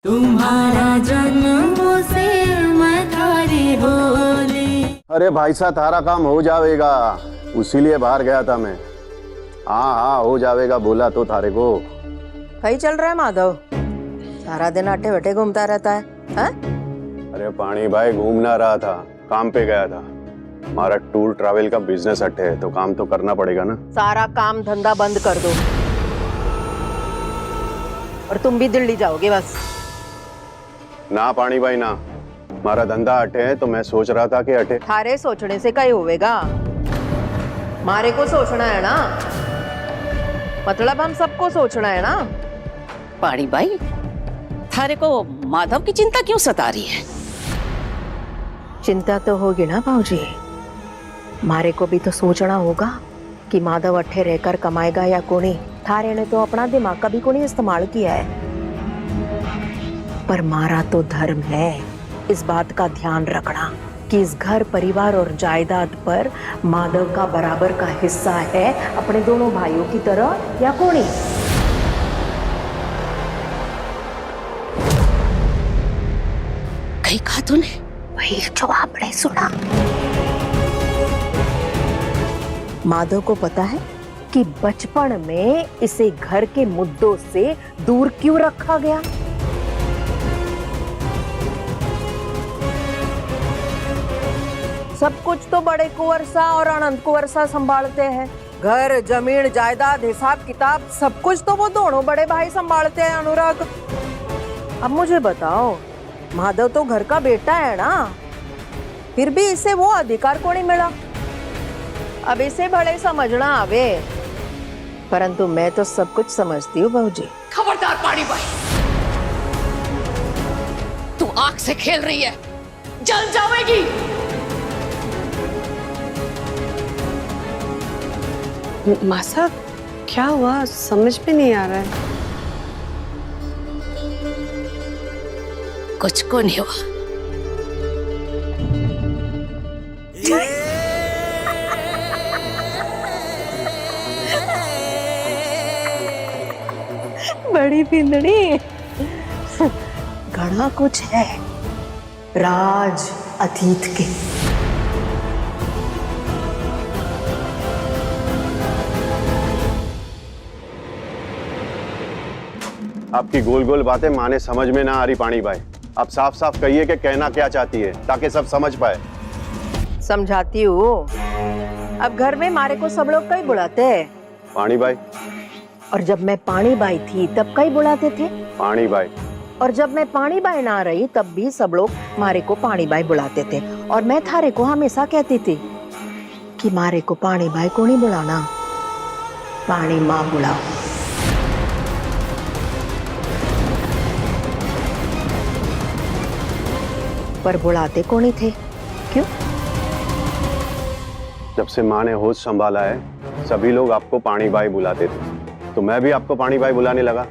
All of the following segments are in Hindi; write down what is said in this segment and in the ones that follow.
तुम्हारा जन्म से मैं थारी होली। अरे भाई साहब थारा काम हो जाएगा, उसीलिए बाहर गया था मैं। हाँ हाँ हो जाएगा बोला तो थारे को। कहीं चल रहा है माधव? सारा दिन अट्ठे बैठे घूमता रहता है, हाँ? अरे पानी भाई घूमना रहा था, काम पे गया था। हमारा टूर ट्रैवल का बिजनेस अट्ठे है तो काम तो करना पड़ेगा ना। सारा काम धंधा बंद कर दो और तुम भी दिल्ली जाओगे बस। ना पानी भाई ना, हमारा धंधा अट्ठे है तो मैं सोच रहा था कि अट्ठे। थारे सोचने से कहीं होवेगा, मारे को सोचना है ना, मतलब हम सबको सोचना है ना। पानी भाई थारे को माधव की चिंता क्यों सता रही है? चिंता तो होगी ना भाऊजी, मारे को भी तो सोचना होगा कि माधव अट्ठे रहकर कमाएगा या कोनी। थारे ने तो अपना दिमाग का भी कोनी इस्तेमाल किया है, पर मारा तो धर्म है इस बात का ध्यान रखना कि इस घर परिवार और जायदाद पर माधव का बराबर का हिस्सा है अपने दोनों भाइयों की तरह या कोनी। कहीं कहा तूने? वही जो आपने सुना। माधव को पता है कि बचपन में इसे घर के मुद्दों से दूर क्यों रखा गया। सब कुछ तो बड़े कुंवरसा और अनंत कुंवरसा संभालते हैं, घर जमीन जायदाद हिसाब किताब सब कुछ तो वो दोनों बड़े भाई संभालते हैं। अनुराग, अब मुझे बताओ, माधव तो घर का बेटा है ना, फिर भी इसे वो अधिकार को नहीं मिला। अब इसे भले समझना आवे, परंतु मैं तो सब कुछ समझती हूँ बहूजी। खबरदार पानी भाई, तू आग से खेल रही है, जल जाएगी। माँ साहब क्या हुआ, समझ में नहीं आ रहा है। कुछ को नहीं हुआ। बड़ी बिंदड़ी, घना कुछ है राज अतीत के। आपकी गोल गोल बातें माने समझ में ना आ रही पानी भाई। आप साफ साफ कहिए कि कहना क्या चाहती है ताकि सब समझ पाए। समझाती हूँ। अब घर में मारे को सब लोग कई बुलाते हैं पानी भाई, और जब मैं पानी बाई थी तब कई बुलाते थे, पानी भाई, और जब मैं पानी बाई ना रही तब भी सब लोग मारे को पानी बाई बुलाते थे। और मैं थारे को हमेशा कहती थी कि मारे को पानी बाई को नहीं बुलाना, पानी माँ बुलाओ। पर बुलाते को नहीं थे, क्यों? जब से माँ ने होश संभाला है सभी लोग आपको पानी भाई बुलाते थे, तो मैं भी आपको पानी भाई बुलाने लगा।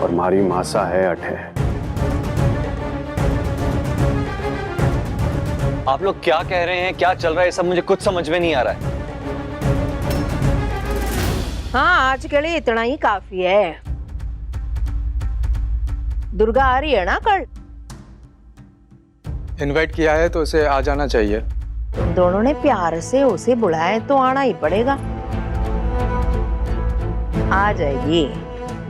और मारी मासा है अठे। आप लोग क्या कह रहे हैं, क्या चल रहा है, सब मुझे कुछ समझ में नहीं आ रहा है। हाँ, आज के लिए इतना ही काफी है। दुर्गा आ रही है ना कल? इनवाइट किया है तो उसे आ जाना चाहिए। तुम दोनों ने प्यार से उसे बुलाया तो आना ही पड़ेगा। आ जाएगी।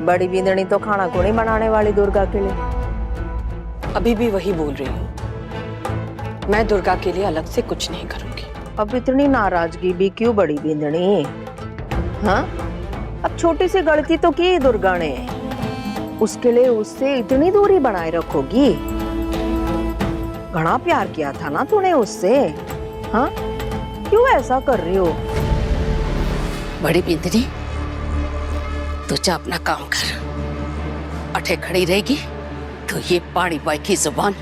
बड़ी बिंदनी तो खाना को नहीं बनाने वाली दुर्गा के लिए। अभी भी वही बोल रही हूँ, मैं दुर्गा के लिए अलग से कुछ नहीं करूंगी। अब इतनी नाराजगी भी क्यों बड़ी बिंदनी? हाँ, अब छोटी सी गलती तो की दुर्गा ने, उसके लिए उससे इतनी दूरी बनाए रखोगी? घना प्यार किया था ना तूने उससे, हाँ? क्यों ऐसा कर रही हो? बड़ी बिंदनी, तू जा अपना काम कर। अठे खड़ी रहेगी तो ये पानी बाई की जुबान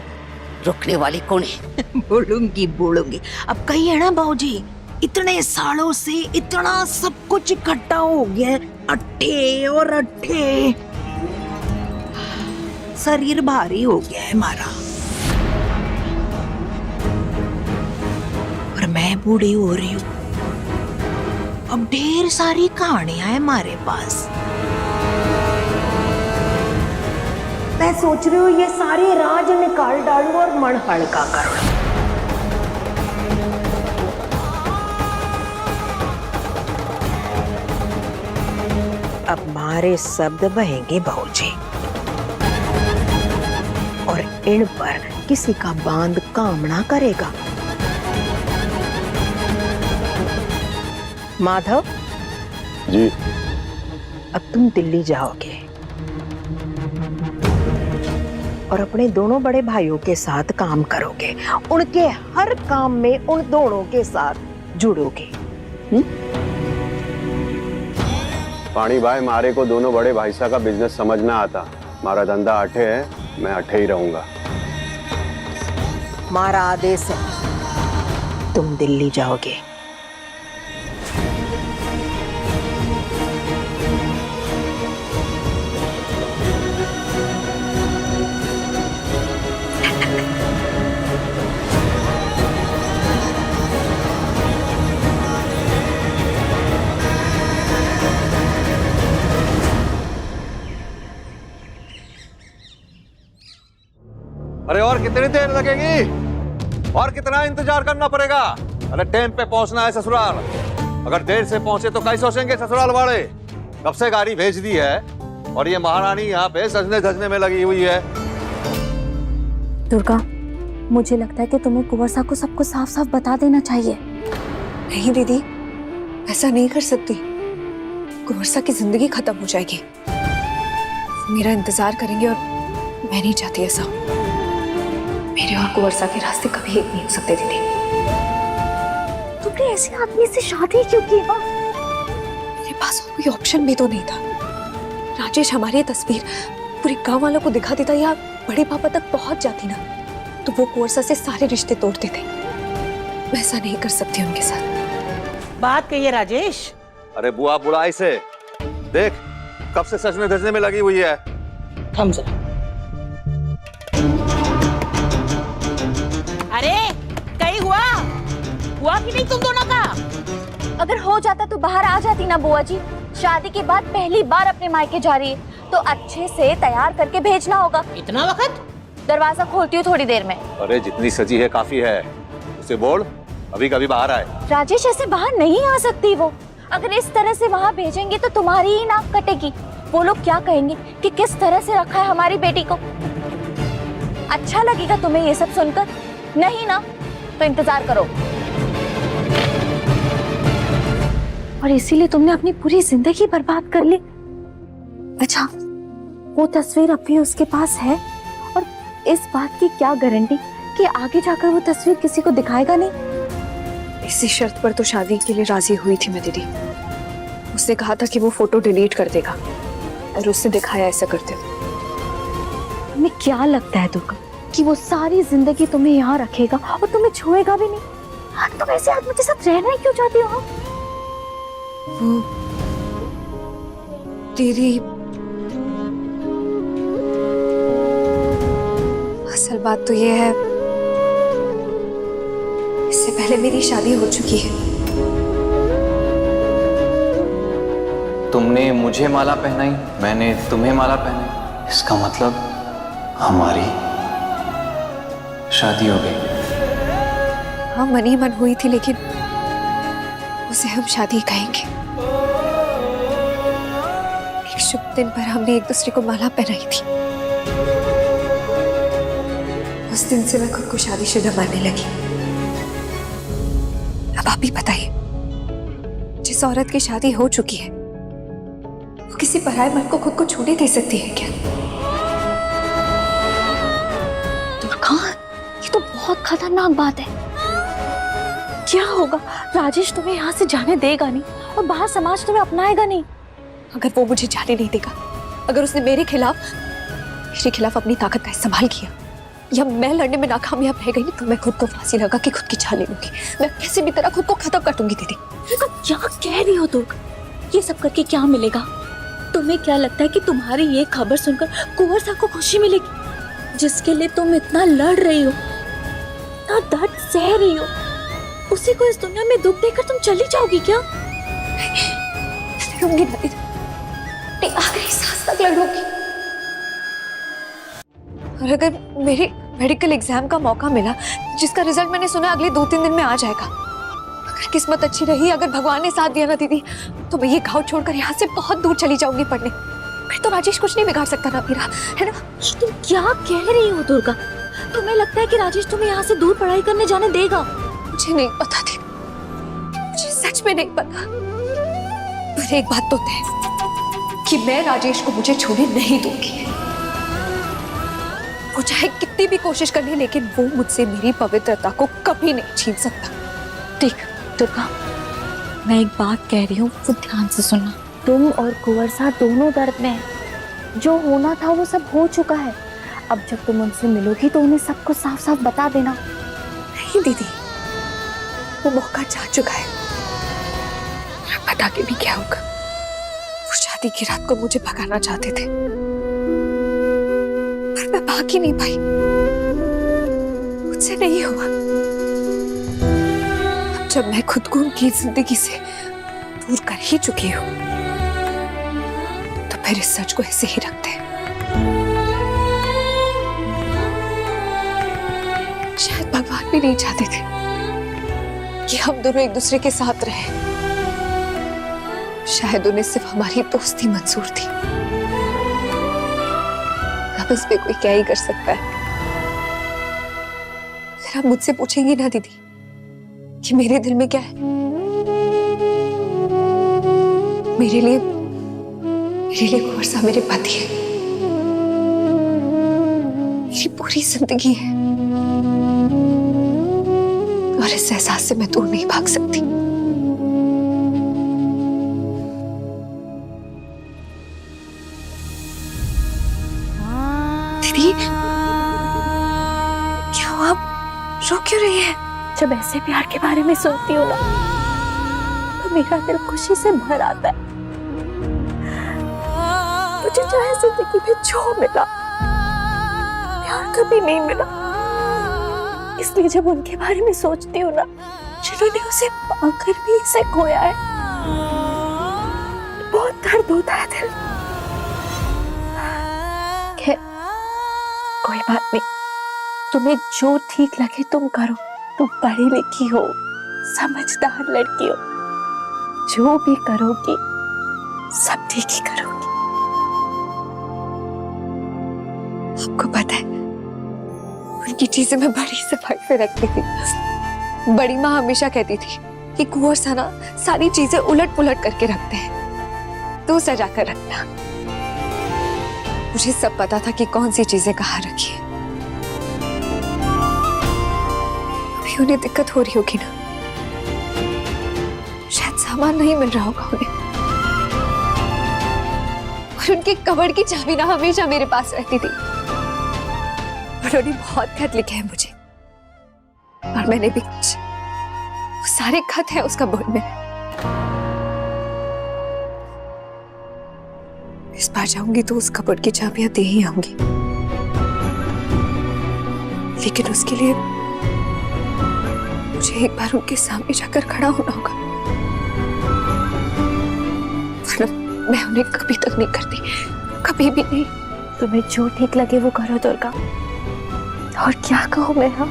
रुकने वाली कौन है? बोलूंगी। अब कही है ना बाबूजी, इतने सालों से इतना सब कुछ इकट्ठा हो गया है, अट्ठे और अट्ठे, शरीर भारी हो गया है हमारा, और मैं बूढ़ी हो रही हूँ। अब ढेर सारी कहानियां हैं हमारे पास। सोच रही हूँ ये सारे राज निकाल डालूं और मन हल्का कर लूं। अब मारे शब्द बहेंगे भौजी और इन पर किसी का बांध काम ना करेगा। माधव जी। अब तुम दिल्ली जाओगे और अपने दोनों बड़े भाइयों के साथ काम करोगे, उनके हर काम में उन दोनों के साथ जुड़ोगे। पानी भाई, मारे को दोनों बड़े भाई साहब का बिजनेस समझना आता। मारा धंधा अठे है, मैं अठे ही रहूंगा। मारा आदेश है, तुम दिल्ली जाओगे। अरे और कितनी देर लगेगी? और कितना इंतजार करना पड़ेगा? अरे टाइम पे पहुंचना है ससुराल। अगर देर से पहुंचे तो कैसे सोचेंगे ससुराल वाले? कब से गाड़ी भेज दी है और ये महारानी यहाँ पे सजने धजने में लगी हुई है। दुर्गा, मुझे लगता है कि तुम्हें कुंवर साहब को सब कुछ साफ साफ बता देना चाहिए। नहीं दीदी, ऐसा नहीं कर सकती। कुंवर साहब की जिंदगी खत्म हो जाएगी। मेरा इंतजार करेंगे और मैं नहीं चाहती ऐसा। मेरे और कुंवर साहब के रास्ते कभी एक नहीं हो सकते दीदी। तुमने ऐसे आदमी से शादी क्यों की? मेरे पास और कोई ऑप्शन भी तो नहीं था। राजेश हमारी तस्वीर पूरे गांव वालों को दिखा देता या बड़े पापा तक पहुंच जाती ना, तो वो कुंवर साहब से सारे रिश्ते तोड़ते थे। मैं ऐसा नहीं कर सकती उनके साथ। बात कहिए राजेश। अरे बुआ बुढ़ाई से देख, कब से सजने धजने में लगी हुई है। थम जा। अरे कहीं हुआ कि नहीं तुम दोनों का? अगर हो जाता तो बाहर आ जाती ना बुआ जी। शादी के बाद पहली बार अपने मायके जा रही है तो अच्छे से तैयार करके भेजना होगा। इतना वक्त? दरवाजा खोलती हूँ थोड़ी देर में। अरे जितनी सजी है काफी है, उसे बोल अभी कभी बाहर आए। राजेश, ऐसे बाहर नहीं आ सकती वो। अगर इस तरह से वहाँ भेजेंगे तो तुम्हारी ही नाक कटेगी। वो लोग क्या कहेंगे कि किस तरह से रखा है हमारी बेटी को। अच्छा लगेगा तुम्हें ये सब सुनकर? नहीं ना, तो इंतजार करो। और इसीलिए तुमने अपनी पूरी जिंदगी बर्बाद कर ली। अच्छा, वो तस्वीर अब भी उसके पास है और इस बात की क्या गारंटी कि आगे जाकर वो तस्वीर किसी को दिखाएगा नहीं? इसी शर्त पर तो शादी के लिए राजी हुई थी मैं दीदी। उसने कहा था कि वो फोटो डिलीट कर देगा और उसने दिखाया ऐसा करते हुए। तुम्हें क्या लगता है दुर्गा कि वो सारी जिंदगी तुम्हें यहाँ रखेगा और तुम्हें छुएगा भी नहीं? तुम ऐसे आदमी के साथ रहना ही क्यों चाहती हो? वो दीदी, असल बात तो ये है, इससे पहले मेरी शादी हो चुकी है। तुमने मुझे माला पहनाई, मैंने तुम्हें माला पहनाई। इसका मतलब हमारी शादी हो गई। हाँ, मन ही मन हुई थी, लेकिन उसे हम शादी कहेंगे। एक शुभ दिन पर हमने एक दूसरे को माला पहनाई थी। उस दिन से मैं खुद को शादीशुदा मानने लगी। अब आप ही बताइए, जिस औरत की शादी हो चुकी है वो किसी पराये मर्द को खुद को छूने दे सकती है क्या? दुर्गा, ये तो बहुत खतरनाक बात है। क्या होगा? राजेश तुम्हें यहाँ से जाने देगा नहीं और बाहर समाज तुम्हें अपनाएगा नहीं। अगर वो मुझे जाने नहीं देगा, अगर उसने मेरे खिलाफ अपनी ताकत का इस्तेमाल किया या मैं लड़ने में नाकामयाब रह गई, तो मैं खुद को फांसी लगा के खुद की जान ले लूंगी। मैं किसी भी तरह खुद को खत्म कर दूंगी दीदी। क्या कह रही हो दुर्गा? ये सब करके क्या मिलेगा? तुम्हें क्या लगता है कि तुम्हारी ये खबर सुनकर कुंवर साहब को खुशी मिलेगी? जिसके लिए तुम इतना लड़ रही हो, इतना दर्द सह रही हो, उसी को इस दुनिया में दुख देकर तुम चली जाओगी क्या? लड़ूंगी ना दीदी, आखिरी सांस तक लड़ूंगी। और अगर मेरे मेडिकल एग्जाम का मौका मिला, जिसका रिजल्ट मैंने सुना अगले 2-3 दिन में आ जाएगा, अगर किस्मत अच्छी रही, अगर भगवान ने साथ दिया ना दीदी, तो मैं ये गाँव छोड़कर यहाँ से बहुत दूर चली जाऊंगी पढ़ने। फिर तो राजेश कुछ नहीं बिगाड़ सकता ना मेरा, है ना? तुम क्या कह रही हो दुर्गा? तुम्हें लगता है कि राजेश तुम्हें यहाँ से दूर पढ़ाई करने जाने देगा? मुझे नहीं पता थी, मुझे सच में नहीं पता। पर एक बात तो तय कि मैं राजेश को मुझे छोड़ने नहीं दूंगी। वो चाहे कितनी भी कोशिश कर ले, लेकिन वो मुझसे मेरी पवित्रता को कभी नहीं छीन सकता। ठीक दुर्गा, मैं एक बात कह रही हूँ, वो ध्यान से सुनना। तुम और कुंवर साहब दोनों दर्द में हैं। जो होना था वो सब हो चुका है। अब जब तुम उनसे मिलोगी तो उन्हें सब कुछ साफ साफ बता देना। नहीं दीदी, वो मौका जा चुका है। मैं बता के भी क्या होगा? वो शादी की रात को मुझे भगाना चाहते थे, पर मैं भाग ही नहीं पाई। मुझसे नहीं हुआ। अब जब मैं खुद को उनकी जिंदगी से दूर कर ही चुकी हूँ, तो फिर इस सच को ऐसे ही रखते हैं। शायद भगवान भी नहीं चाहते थे कि हम दोनों एक दूसरे के साथ रहें। शायद उन्हें सिर्फ हमारी दोस्ती मंजूर थी। अब इस पे कोई क्या ही कर सकता है। अगर आप मुझसे पूछेंगी ना दीदी कि मेरे दिल में क्या है, मेरे लिए कुंवर साहब मेरे पति है, मेरी पूरी जिंदगी है, और इस एहसास से मैं दूर नहीं भाग सकती। दीदी, क्या हुआ? आप रो क्यों रही है? जब ऐसे प्यार के बारे में सुनती हूँ ना, तो मेरा दिल खुशी से भर आता है। मुझे चाहे जिंदगी में जो मिला, प्यार कभी नहीं मिला। इसलिए जब उनके बारे में सोचती हूँ ना, जिन्होंने उसे पाकर भी इसे खोया है, बहुत दर्द होता है दिल। खैर, कोई बात नहीं, तुम्हें जो ठीक लगे तुम करो। तुम पढ़ी लिखी हो, समझदार लड़की हो, जो भी करोगी सब ठीक ही करोगी। आपको पता है, उनकी चीजें मैं बड़ी सफाई से रखती थी। बड़ी माँ हमेशा कहती थी कि कुंवर साहब ना सारी चीजें उलट पुलट करके रखते हैं, तो सजा कर रखना। मुझे सब पता था कि कौन सी चीजें कहाँ रखी है। अभी उन्हें दिक्कत हो रही होगी ना, शायद सामान नहीं मिल रहा होगा उन्हें, और उनके कबर्ड की चाबी ना हमेशा मेरे पास रहती थी। उन्होंने बहुत खत लिखे हैं मुझे, और मैंने भी कुछ। वो सारे खत हैं उस कबर्ड में। इस बार जाऊंगी तो उस कबर्ड की चाबियां दे ही आऊंगी, लेकिन उसके लिए मुझे एक बार उनके सामने जाकर खड़ा होना होगा, वरना मैं उन्हें कभी तक नहीं करती, कभी भी नहीं। तुम्हें जो ठीक लगे वो करो दुर्गा। और क्या कहूँ मैं? हाँ,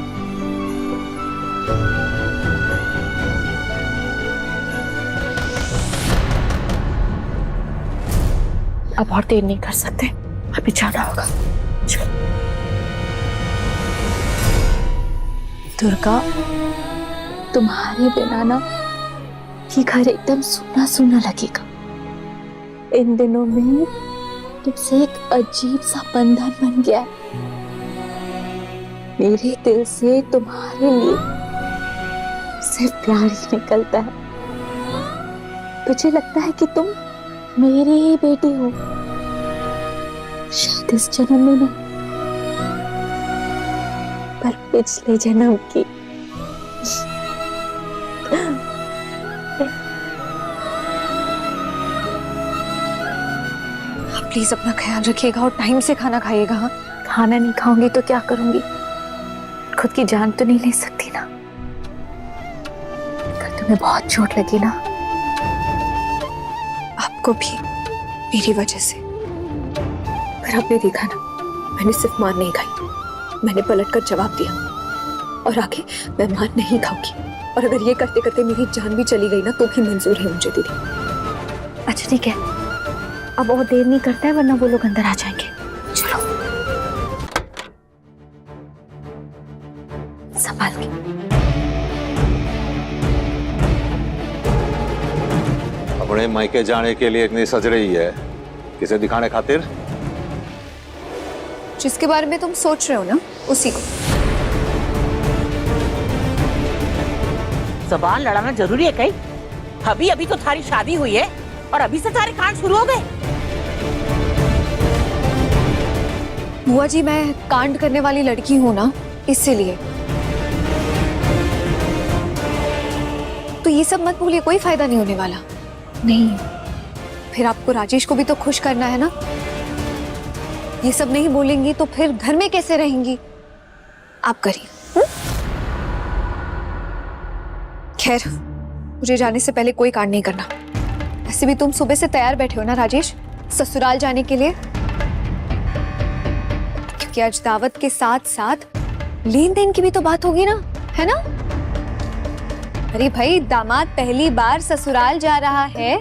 अब और देर नहीं कर सकते, अभी जाना होगा। चलो दुर्गा, तुम्हारे बिना ना ये घर एकदम सूना सूना लगेगा। इन दिनों में तुमसे एक अजीब सा बंधन बन गया है। मेरे दिल से तुम्हारे लिए सिर्फ प्यार ही निकलता है। मुझे लगता है कि तुम मेरी ही बेटी हो, शायद इस जन्म में नहीं, पर पिछले जन्म की। आप प्लीज अपना ख्याल रखिएगा और टाइम से खाना खाइएगा। हाँ, खाना नहीं खाऊंगी तो क्या करूंगी? खुद की जान तो नहीं ले सकती ना। अगर तुम्हें बहुत चोट लगी ना, आपको भी मेरी वजह से। पर आपने देखा ना, मैंने सिर्फ मार नहीं खाई, मैंने पलटकर जवाब दिया और आगे मैं मार नहीं खाऊंगी। और अगर ये करते करते मेरी जान भी चली गई ना तो भी मंजूर है मुझे दीदी। अच्छा ठीक है, अब और देर नहीं करता है वरना वो लोग अंदर आ जाएंगे। चलो संभाल के। अपने मायके जाने के लिए इतनी सज रही है, किसे दिखाने खातिर? जिसके बारे में तुम सोच रहे हो ना उसी को। जबान लड़ाना जरूरी है कहीं? अभी अभी तो थारी शादी हुई है और अभी से सारे कांड शुरू हो गए। बुआ जी मैं कांड करने वाली लड़की हूं ना, इसीलिए। तो ये सब मत भूलिए, कोई फायदा नहीं होने वाला। नहीं, फिर आपको राजेश को भी तो खुश करना है ना। ये सब नहीं बोलेंगी तो फिर घर में कैसे रहेंगी? आप करिए। खैर, मुझे जाने से पहले कोई कांड नहीं करना। वैसे भी तुम सुबह से तैयार बैठे हो ना राजेश, ससुराल जाने के लिए, क्योंकि आज दावत के साथ साथ लेन देन की भी तो बात होगी ना, है ना? अरे भाई, दामाद पहली बार ससुराल जा रहा है,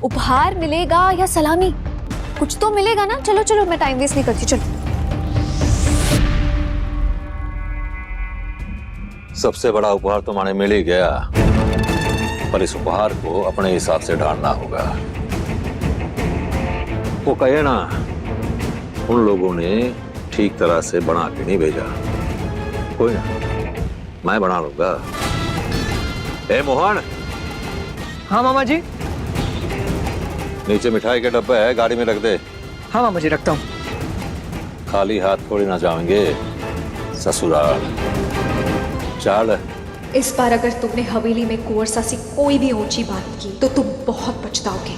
उपहार मिलेगा या सलामी, कुछ तो मिलेगा ना। चलो चलो, मैं टाइम वेस्ट नहीं करती, चलो। सबसे बड़ा उपहार तो माने मिल ही गया, पर इस उपहार को अपने हिसाब से ढालना होगा। वो कहे ना, उन लोगों ने ठीक तरह से बना के नहीं भेजा। कोई ना, मैं बना लूंगा। ए मोहन। हाँ मामा जी। नीचे मिठाई के डब्बे है, गाड़ी में रख दे। हाँ मामा जी, रखता हूँ। खाली हाथ थोड़ी ना जाएंगे ससुराल। चल। इस बार अगर तुमने हवेली में कुंवर सा सी कोई भी ऊंची बात की तो तुम बहुत पछताओगे।